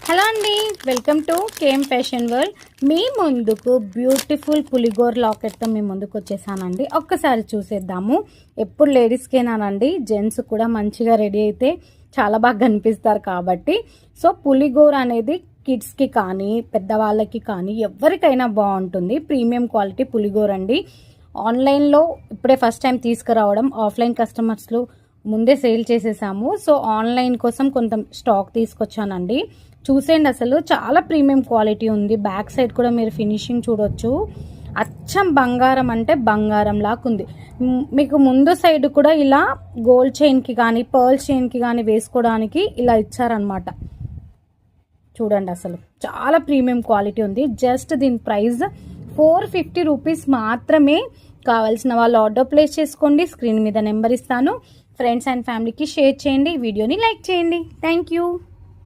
Hello అండి, welcome to KM fashion world. మీ ముందుకు బ్యూటిఫుల్ పులిగోర్ లాకెట్తో మీ ముందుకు వచ్చేసానండి. ఒక్కసారి చూసేద్దాము. ఎప్పుడు లేడీస్కేనానండి, జెంట్స్ కూడా మంచిగా రెడీ అయితే చాలా బాగా కనిపిస్తారు కాబట్టి. సో పులిగోర్ అనేది కిడ్స్కి కానీ పెద్దవాళ్ళకి కానీ ఎవరికైనా బాగుంటుంది. ప్రీమియం క్వాలిటీ పులిగోర్ అండి. ఆన్లైన్లో ఇప్పుడే ఫస్ట్ టైం తీసుకురావడం, ఆఫ్లైన్ కస్టమర్స్లో ముందే సేల్ చేసేసాము. సో ఆన్లైన్ కోసం కొంత స్టాక్ తీసుకొచ్చానండి. చూసేయండి, అసలు చాలా ప్రీమియం క్వాలిటీ ఉంది. బ్యాక్ సైడ్ కూడా మీరు ఫినిషింగ్ చూడొచ్చు. అచ్చం బంగారం అంటే బంగారం లాగా ఉంది. మీకు ముందు సైడ్ కూడా ఇలా గోల్డ్ చైన్కి కానీ పర్ల్స్ చైన్కి కానీ వేసుకోవడానికి ఇలా ఇచ్చారనమాట. చూడండి, అసలు చాలా ప్రీమియం క్వాలిటీ ఉంది. జస్ట్ దీని ప్రైస్ 450 రూపీస్ మాత్రమే. కావాల్సిన వాళ్ళు ఆర్డర్ ప్లేస్ చేసుకోండి. స్క్రీన్ మీద నెంబర్ ఇస్తాను. ఫ్రెండ్స్ అండ్ ఫ్యామిలీకి షేర్ చేయండి. వీడియోని లైక్ చేయండి. Thank you.